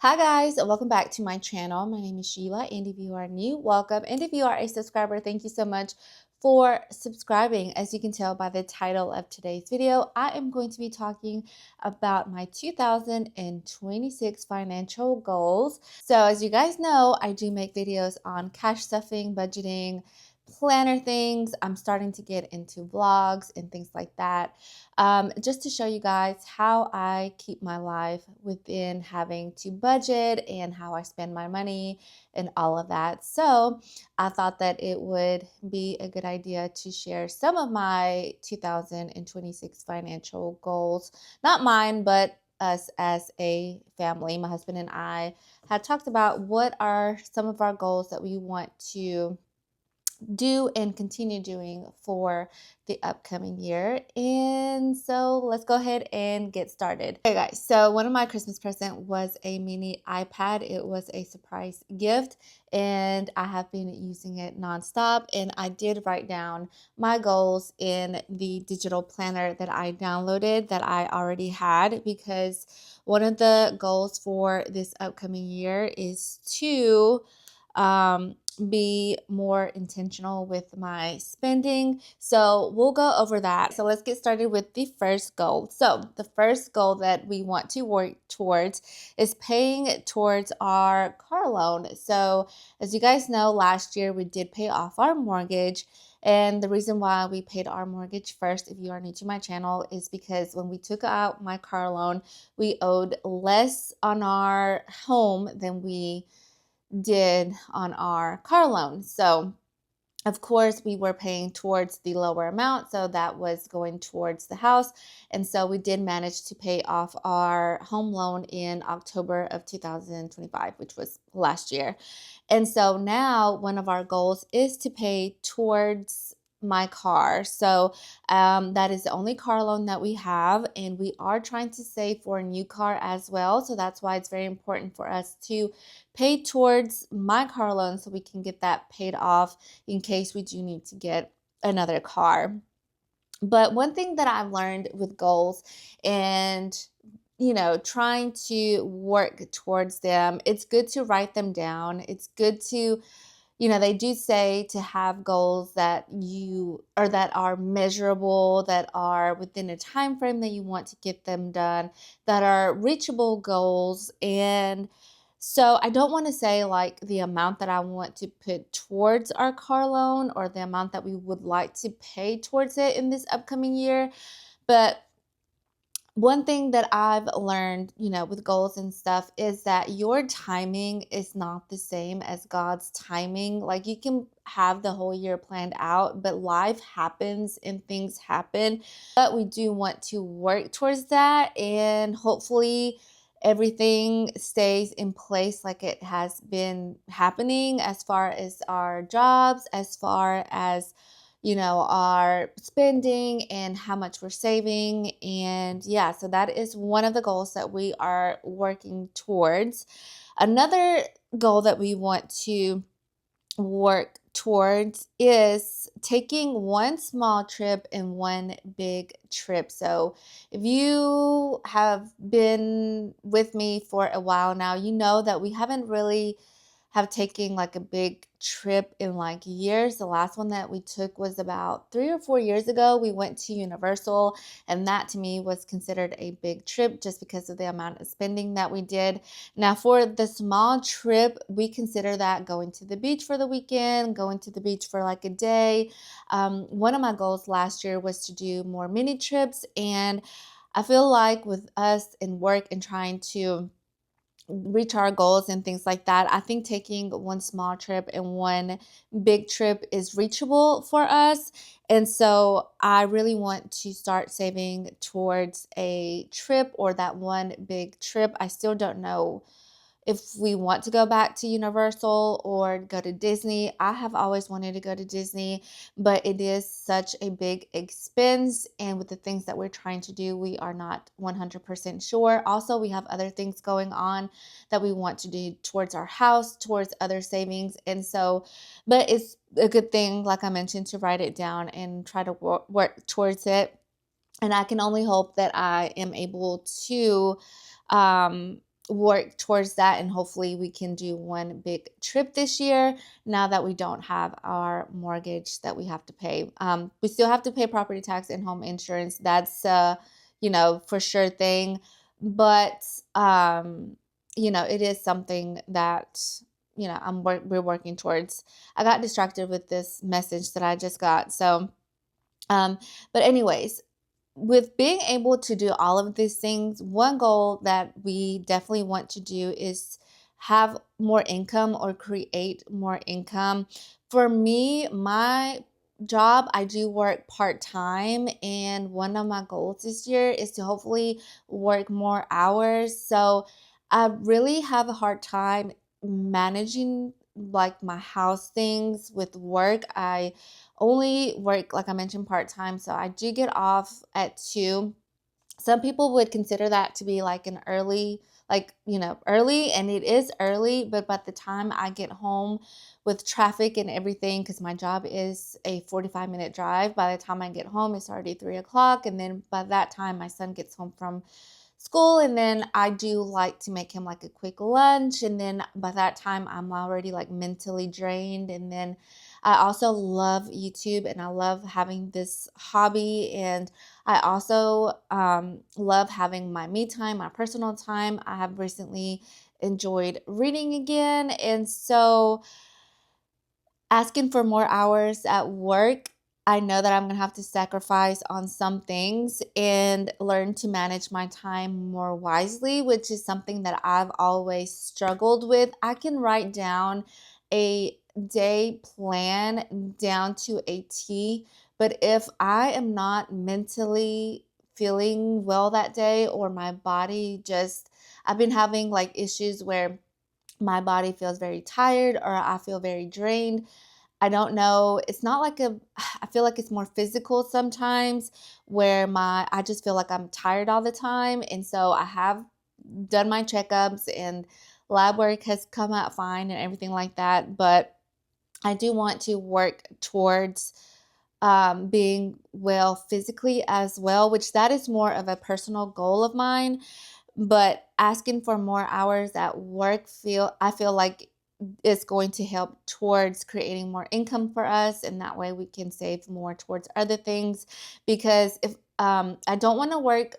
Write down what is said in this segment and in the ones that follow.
Hi guys, and welcome back to my channel. My name is Sheila, and if you are new, welcome. And if you are a subscriber, thank you so much for subscribing. As you can tell by the title of today's video, I am going to be talking about my 2026 financial goals. So as you guys know, I do make videos on cash stuffing, budgeting, planner things. I'm starting to get into vlogs and things like that, just to show you guys how I keep my life within having to budget and how I spend my money and all of that. So I thought that it would be a good idea to share some of my 2026 financial goals, not mine, but us as a family. My husband and I had talked about what are some of our goals that we want to do and continue doing for the upcoming year. And so let's go ahead and get started. Okay guys, so one of my Christmas present was a mini iPad. It was a surprise gift and I have been using it nonstop, and I did write down my goals in the digital planner that I downloaded that I already had, because one of the goals for this upcoming year is to be more intentional with my spending. So we'll go over that. So let's get started with the first goal. So the first goal that we want to work towards is paying towards our car loan. So as you guys know, last year we did pay off our mortgage. And the reason why we paid our mortgage first, if you are new to my channel, is because when we took out my car loan, we owed less on our home than we did on our car loan. So of course, we were paying towards the lower amount, so that was going towards the house. And so we did manage to pay off our home loan in October of 2025, which was last year. And so now one of our goals is to pay towards my car. So that is the only car loan that we have, and we are trying to save for a new car as well. So that's why it's very important for us to pay towards my car loan so we can get that paid off in case we do need to get another car. But one thing that I've learned with goals and trying to work towards them, it's good to write them down. It's good to, they do say to have goals that that are measurable, that are within a time frame that you want to get them done, that are reachable goals. And so I don't want to say like the amount that I want to put towards our car loan or the amount that we would like to pay towards it in this upcoming year. But one thing that I've learned, with goals and stuff, is that your timing is not the same as God's timing. Like, you can have the whole year planned out, but life happens and things happen. But we do want to work towards that, and hopefully everything stays in place like it has been happening, as far as our jobs, as far as our spending and how much we're saving. And yeah, so that is one of the goals that we are working towards. Another goal that we want to work towards is taking one small trip and one big trip. So if you have been with me for a while now, you know that we haven't really have taken like a big trip in like years. The last one that we took was about 3 or 4 years ago. We went to Universal, and that to me was considered a big trip just because of the amount of spending that we did. Now for the small trip, we consider that going to the beach for the weekend, going to the beach for like a day. One of my goals last year was to do more mini trips, and I feel like with us in work and trying to reach our goals and things like that, I think taking one small trip and one big trip is reachable for us. And so I really want to start saving towards a trip or that one big trip. I still don't know if we want to go back to Universal or go to Disney. I have always wanted to go to Disney, but it is such a big expense. And with the things that we're trying to do, we are not 100% sure. Also, we have other things going on that we want to do towards our house, towards other savings. And so, but it's a good thing, like I mentioned, to write it down and try to work towards it. And I can only hope that I am able to, work towards that, and hopefully we can do one big trip this year now that we don't have our mortgage that we have to pay. We still have to pay property tax and home insurance. That's for sure thing, but it is something that we're working towards. I got distracted with this message that I just got. So but anyways, with being able to do all of these things, one goal that we definitely want to do is have more income or create more income. For me, my job, I do work part-time, and one of my goals this year is to hopefully work more hours. So I really have a hard time managing like my house things with work. I only work, like I mentioned, part-time, so I do get off at 2. Some people would consider that to be like an early, early, and it is early, but by the time I get home with traffic and everything, because my job is a 45-minute drive, by the time I get home, it's already 3 o'clock, and then by that time, my son gets home from school, and then I do like to make him like a quick lunch, and then by that time I'm already like mentally drained. And then I also love YouTube, and I love having this hobby, and I also love having my me time, my personal time. I have recently enjoyed reading again, and so asking for more hours at work, I know that I'm going to have to sacrifice on some things and learn to manage my time more wisely, which is something that I've always struggled with. I can write down a day plan down to a T, but if I am not mentally feeling well that day, or my body just, I've been having like issues where my body feels very tired or I feel very drained. I don't know. It's not like I feel like it's more physical sometimes, where I just feel like I'm tired all the time. And so I have done my checkups, and lab work has come out fine and everything like that. But I do want to work towards being well physically as well, which that is more of a personal goal of mine. But asking for more hours at work, I feel like it's going to help towards creating more income for us, and that way we can save more towards other things. Because if I don't want to work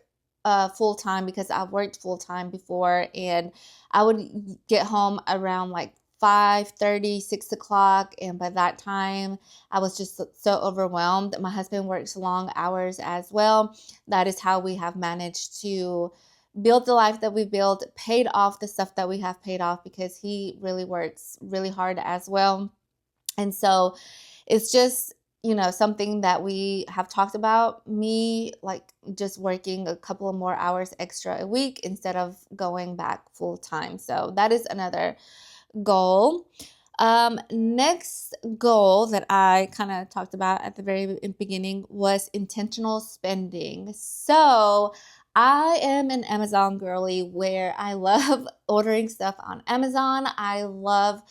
full time, because I've worked full time before, and I would get home around like 5:30, 6 o'clock, and by that time I was just so overwhelmed. My husband works long hours as well. That is how we have managed to build the life that we built, paid off the stuff that we have paid off, because he really works really hard as well. And so it's just, something that we have talked about, me like just working a couple of more hours extra a week instead of going back full time. So that is another goal. Next goal that I kind of talked about at the very beginning was intentional spending. So I am an Amazon girly, where I love ordering stuff on Amazon. I love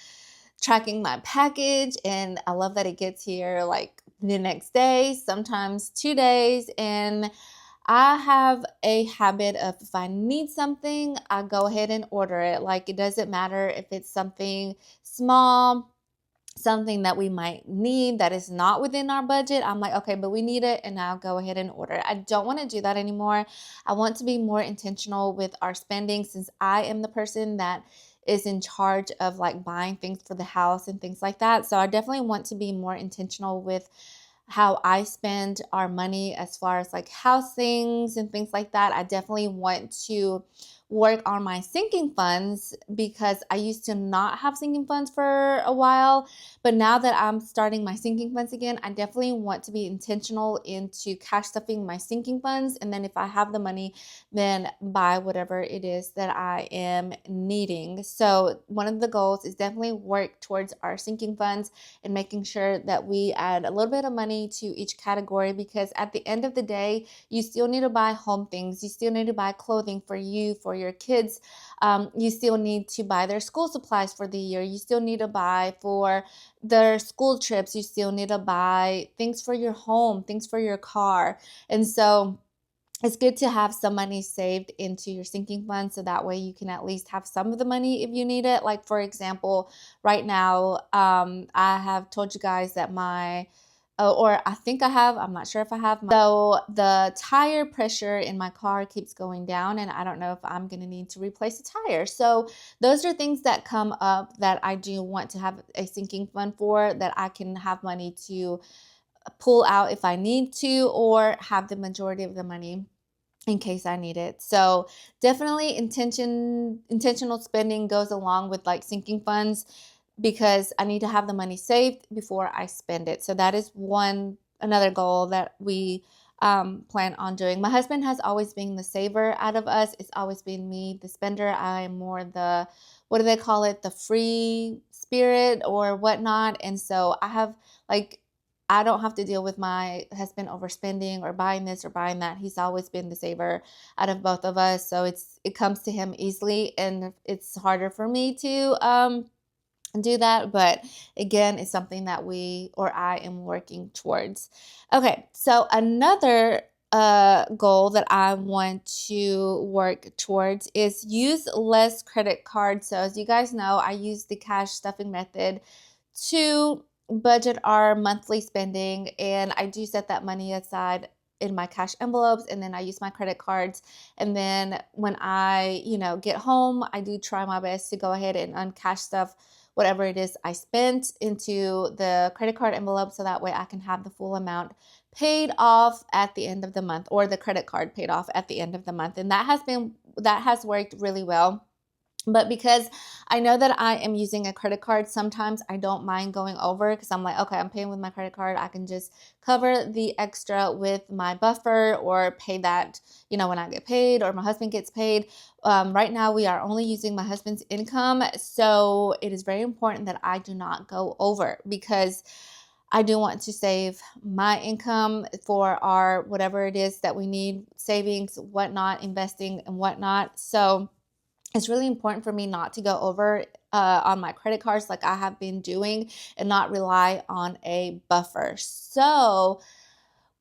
tracking my package, and I love that it gets here like the next day, sometimes 2 days. And I have a habit of, if I need something, I go ahead and order it. Like, it doesn't matter if it's something small, something that we might need that is not within our budget. I'm like, okay, but we need it, and I'll go ahead and order it. I don't want to do that anymore. I want to be more intentional with our spending, since I am the person that is in charge of like buying things for the house and things like that. So I definitely want to be more intentional with how I spend our money as far as like house things and things like that. I definitely want to work on my sinking funds, because I used to not have sinking funds for a while, but now that I'm starting my sinking funds again, I definitely want to be intentional into cash stuffing my sinking funds, and then if I have the money, then buy whatever it is that I am needing. So one of the goals is definitely work towards our sinking funds and making sure that we add a little bit of money to each category, because at the end of the day, you still need to buy home things. You still need to buy clothing for you, for your kids. You still need to buy their school supplies for the year. You still need to buy for their school trips. You still need to buy things for your home, things for your car. And so it's good to have some money saved into your sinking fund so that way you can at least have some of the money if you need it. Like, for example, right now, I have told you guys that or I think I have, I'm not sure if I have. So the tire pressure in my car keeps going down, and I don't know if I'm going to need to replace a tire. So those are things that come up that I do want to have a sinking fund for, that I can have money to pull out if I need to, or have the majority of the money in case I need it. So definitely intentional spending goes along with like sinking funds, because I need to have the money saved before I spend it. So that is another goal that we plan on doing. My husband has always been the saver out of us. It's always been me, the spender. I am more the, what do they call it? The free spirit or whatnot. And so I don't have to deal with my husband overspending or buying this or buying that. He's always been the saver out of both of us. So it comes to him easily, and it's harder for me to do that. But again, it's something that I am working towards. Okay, so another goal that I want to work towards is use less credit cards. So as you guys know, I use the cash stuffing method to budget our monthly spending, and I do set that money aside in my cash envelopes, and then I use my credit cards. And then when I, get home, I do try my best to go ahead and uncash stuff, whatever it is I spent, into the credit card envelope, so that way I can have the full amount paid off at the end of the month, or the credit card paid off at the end of the month. And that has worked really well. But because I know that I am using a credit card, sometimes I don't mind going over, because I'm like, okay, I'm paying with my credit card. I can just cover the extra with my buffer, or pay that, when I get paid or my husband gets paid. Right now, we are only using my husband's income. So it is very important that I do not go over, because I do want to save my income for our whatever it is that we need, savings, whatnot, investing and whatnot. So it's really important for me not to go over on my credit cards like I have been doing, and not rely on a buffer. So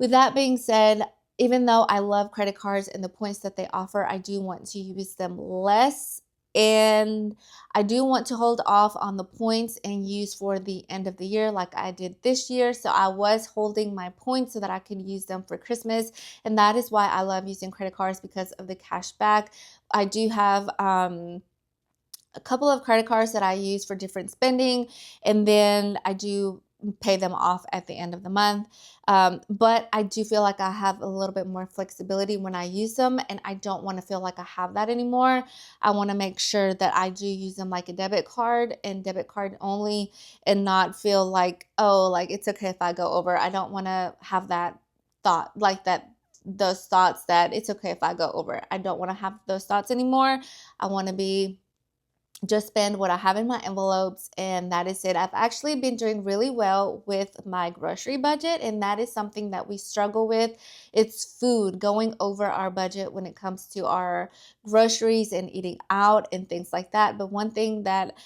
with that being said, even though I love credit cards and the points that they offer, I do want to use them less. And I do want to hold off on the points and use for the end of the year like I did this year. So I was holding my points so that I can use them for Christmas. And that is why I love using credit cards, because of the cash back. I do have a couple of credit cards that I use for different spending, and then I do pay them off at the end of the month. But I do feel like I have a little bit more flexibility when I use them, and I don't want to feel like I have that anymore. I want to make sure that I do use them like a debit card, and debit card only, and not feel like, oh, like it's okay if I go over. I don't want to have that thought, like those thoughts that it's okay if I go over. I don't want to have those thoughts anymore. I want to just spend what I have in my envelopes, and that is it. I've actually been doing really well with my grocery budget, and that is something that we struggle with. It's food, going over our budget when it comes to our groceries and eating out and things like that. But one thing that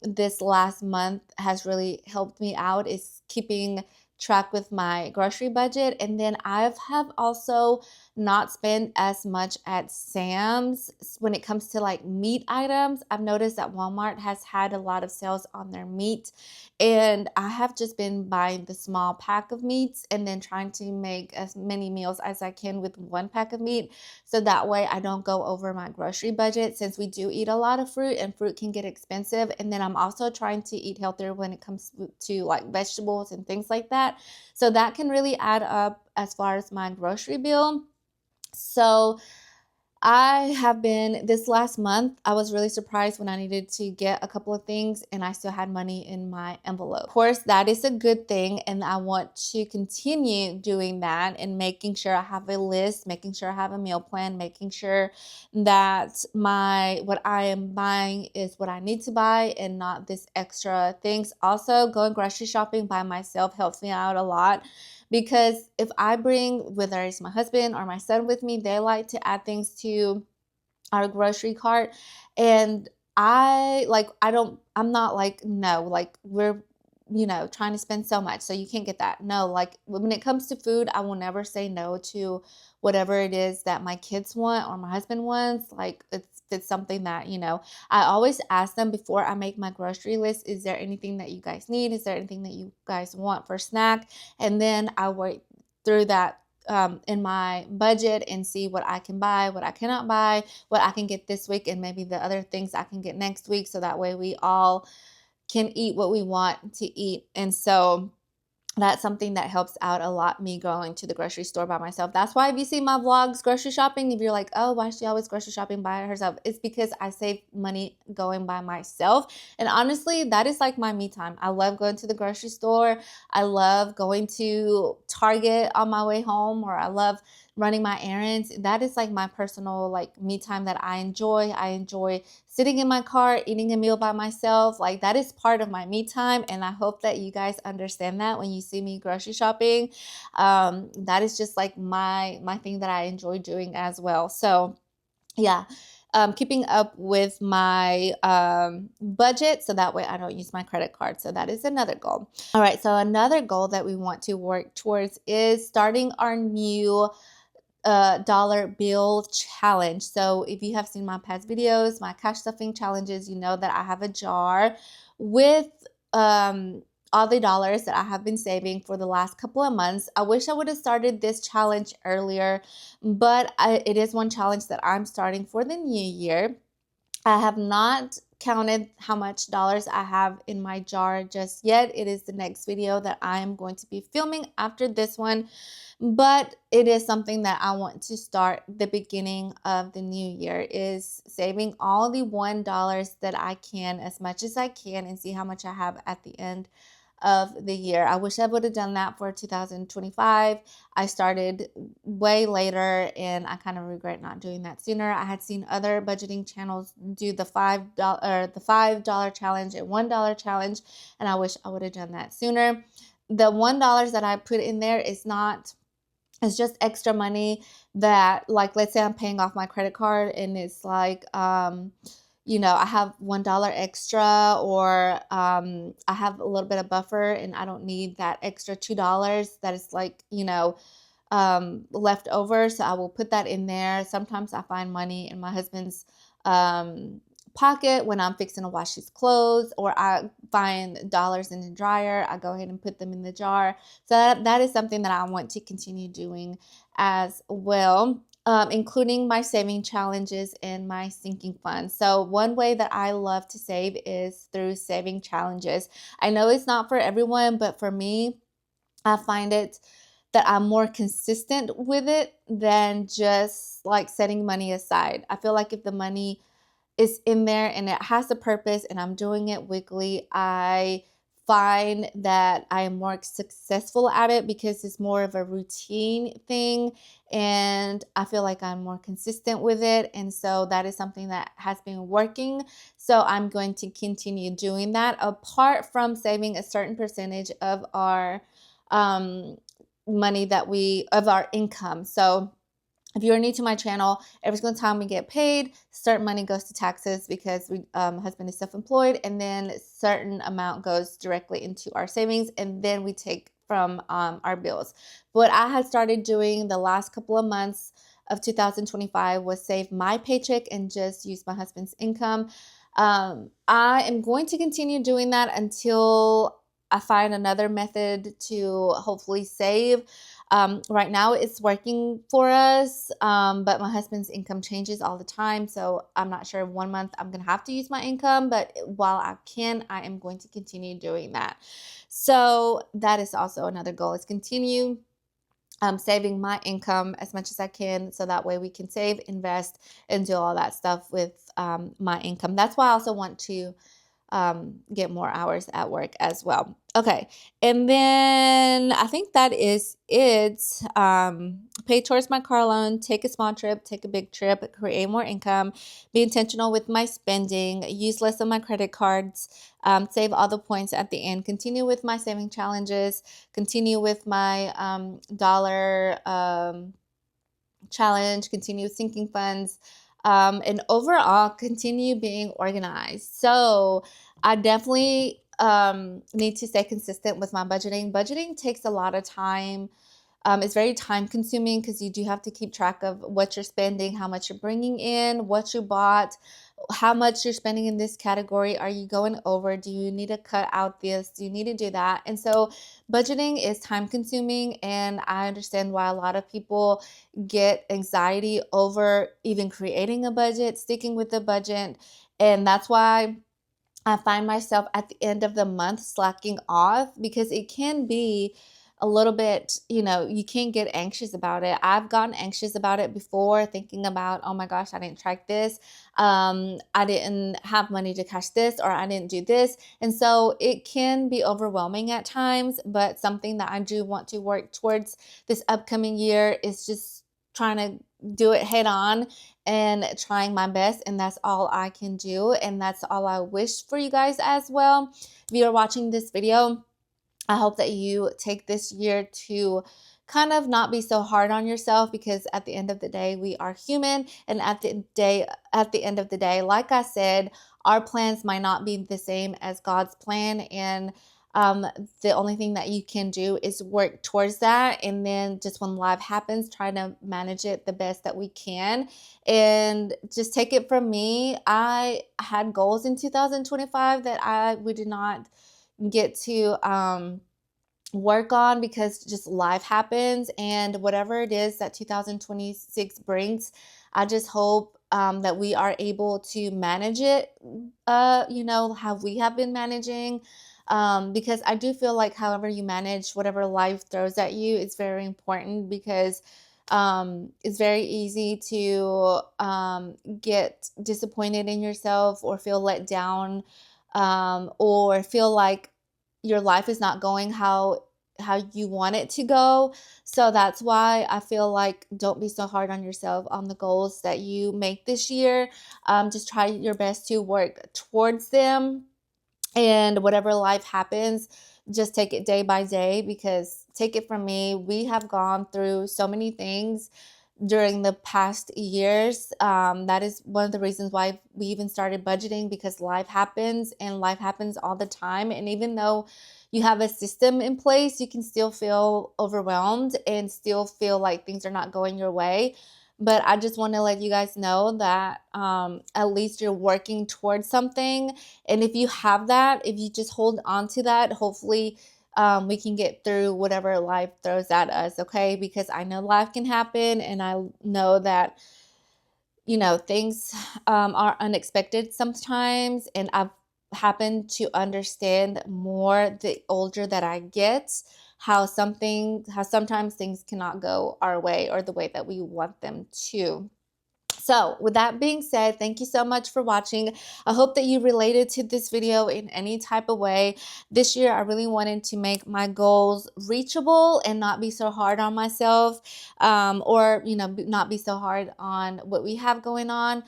this last month has really helped me out is keeping track with my grocery budget. And then I have also not spend as much at Sam's when it comes to like meat items. I've noticed that Walmart has had a lot of sales on their meat, and I have just been buying the small pack of meats and then trying to make as many meals as I can with one pack of meat, so that way I don't go over my grocery budget, since we do eat a lot of fruit and fruit can get expensive. And then I'm also trying to eat healthier when it comes to like vegetables and things like that. So that can really add up as far as my grocery bill. So this last month, I was really surprised when I needed to get a couple of things and I still had money in my envelope. Of course, that is a good thing, and I want to continue doing that and making sure I have a list, making sure I have a meal plan, making sure that what I am buying is what I need to buy and not this extra things. Also, going grocery shopping by myself helps me out a lot, because if I bring, whether it's my husband or my son with me, they like to add things to our grocery cart. And I'm not like, no, like you know, trying to spend so much, so you can't get that. No, like when it comes to food, I will never say no to whatever it is that my kids want or my husband wants. Like it's something that, you know, I always ask them before I make my grocery list, is there anything that you guys need? Is there anything that you guys want for snack? And then I work through that in my budget and see what I can buy, what I cannot buy, what I can get this week, and maybe the other things I can get next week. So that way we all can eat what we want to eat. And so that's something that helps out a lot, me going to the grocery store by myself. That's why if you see my vlogs grocery shopping, if you're like, oh, why is she always grocery shopping by herself? It's because I save money going by myself. And honestly, that is like my me time. I love going to the grocery store. I love going to Target on my way home, or I love running my errands. That is like my personal like me time that I enjoy. I enjoy sitting in my car, eating a meal by myself. Like that is part of my me time. And I hope that you guys understand that when you see me grocery shopping. That is just like my thing that I enjoy doing as well. So yeah. Keeping up with my budget so that way I don't use my credit card. So that is another goal. All right. So another goal that we want to work towards is starting our new dollar bill challenge. So if you have seen my past videos, my cash stuffing challenges, you know that I have a jar with all the dollars that I have been saving for the last couple of months. I wish I would have started this challenge earlier, but it is one challenge that I'm starting for the new year. I have not counted how much dollars I have in my jar just yet. It is the next video that I am going to be filming after this one, but it is something that I want to start the beginning of the new year, is saving all the $1 that I can, as much as I can, and see how much I have at the end of the year. I wish I would have done that for 2025. I started way later and I kind of regret not doing that sooner. I had seen other budgeting channels do the $5 challenge and $1 challenge, and I wish I would have done that sooner. The $1 that I put in there is not, it's just extra money that, like, let's say I'm paying off my credit card and it's like, you know, I have $1 extra, or I have a little bit of buffer and I don't need that extra $2 that is like, you know, left over. So I will put that in there. Sometimes I find money in my husband's pocket when I'm fixing to wash his clothes, or I find dollars in the dryer. I go ahead and put them in the jar. So that is something that I want to continue doing as well. Including my saving challenges and my sinking funds. So one way that I love to save is through saving challenges. I know it's not for everyone, but for me, I find it that I'm more consistent with it than just like setting money aside. I feel like if the money is in there and it has a purpose and I'm doing it weekly, I find that I am more successful at it because it's more of a routine thing, and I feel like I'm more consistent with it. And so that is something that has been working. So I'm going to continue doing that, apart from saving a certain percentage of our money of our income. So if you're new to my channel, every single time we get paid, certain money goes to taxes because my husband is self-employed, and then a certain amount goes directly into our savings, and then we take from our bills. What I had started doing the last couple of months of 2025 was save my paycheck and just use my husband's income. I am going to continue doing that until I find another method to hopefully save. Right now it's working for us, but my husband's income changes all the time. So I'm not sure if 1 month I'm going to have to use my income, but while I can, I am going to continue doing that. So that is also another goal, is continue saving my income as much as I can, so that way we can save, invest, and do all that stuff with my income. That's why I also want to get more hours at work as well. Okay. And then I think that is it. Pay towards my car loan, take a small trip, take a big trip, create more income, be intentional with my spending, use less of my credit cards, save all the points at the end, continue with my saving challenges, continue with my dollar challenge, continue sinking funds, and overall continue being organized. So I definitely need to stay consistent with my budgeting. Budgeting takes a lot of time. It's very time consuming because you do have to keep track of what you're spending, how much you're bringing in, what you bought, how much you're spending in this category. Are you going over? Do you need to cut out this? Do you need to do that? And so budgeting is time consuming. And I understand why a lot of people get anxiety over even creating a budget, sticking with the budget. And that's why I find myself at the end of the month slacking off, because it can be a little bit, you can get anxious about it. I've gotten anxious about it before, thinking about, oh my gosh, I didn't track this. I didn't have money to cash this, or I didn't do this. And so it can be overwhelming at times, but something that I do want to work towards this upcoming year is just trying to do it head on and trying my best. And that's all I can do. And that's all I wish for you guys as well. If you are watching this video, I hope that you take this year to kind of not be so hard on yourself, because at the end of the day, we are human. And at the end of the day, like I said, our plans might not be the same as God's plan. And the only thing that you can do is work towards that. And then just when life happens, try to manage it the best that we can. And just take it from me, I had goals in 2025 that we did not get to work on because just life happens. And whatever it is that 2026 brings, I just hope that we are able to manage it, how we have been managing. Because I do feel like however you manage whatever life throws at you is very important, because it's very easy to get disappointed in yourself, or feel let down, or feel like your life is not going how you want it to go. So that's why I feel like don't be so hard on yourself on the goals that you make this year. Just try your best to work towards them. And whatever life happens, just take it day by day, because take it from me, we have gone through so many things during the past years. That is one of the reasons why we even started budgeting, because life happens, and life happens all the time. And even though you have a system in place, you can still feel overwhelmed and still feel like things are not going your way. But I just want to let you guys know that at least you're working towards something. And if you have that, if you just hold on to that, hopefully we can get through whatever life throws at us, okay? Because I know life can happen, and I know that, things are unexpected sometimes. And I've happened to understand more the older that I get, how sometimes things cannot go our way or the way that we want them to. So with that being said, thank you so much for watching. I hope that you related to this video in any type of way. This year, I really wanted to make my goals reachable and not be so hard on myself, or, not be so hard on what we have going on.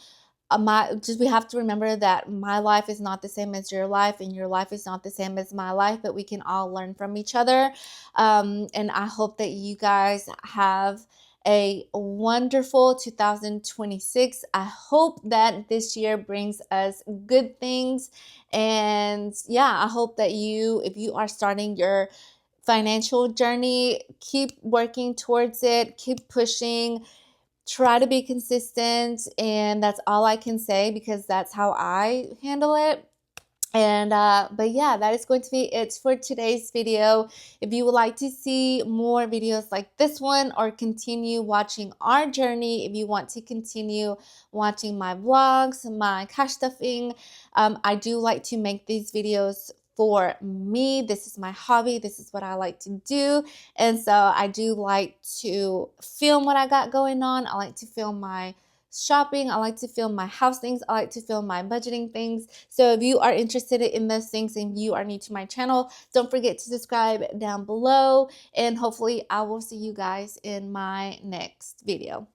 We have to remember that my life is not the same as your life, and your life is not the same as my life, but we can all learn from each other. And I hope that you guys have a wonderful 2026. I hope that this year brings us good things. And yeah, I hope that if you are starting your financial journey, keep working towards it, keep pushing, try to be consistent. And that's all I can say, because that's how I handle it. And but yeah, that is going to be it for today's video. If you would like to see more videos like this one, or continue watching our journey, if you want to continue watching my vlogs, my cash stuffing, I do like to make these videos for me. This is my hobby. This is what I like to do. And so I do like to film what I got going on. I like to film my shopping. I like to film my house things. I like to film my budgeting things. So if you are interested in those things and you are new to my channel, don't forget to subscribe down below. And hopefully I will see you guys in my next video.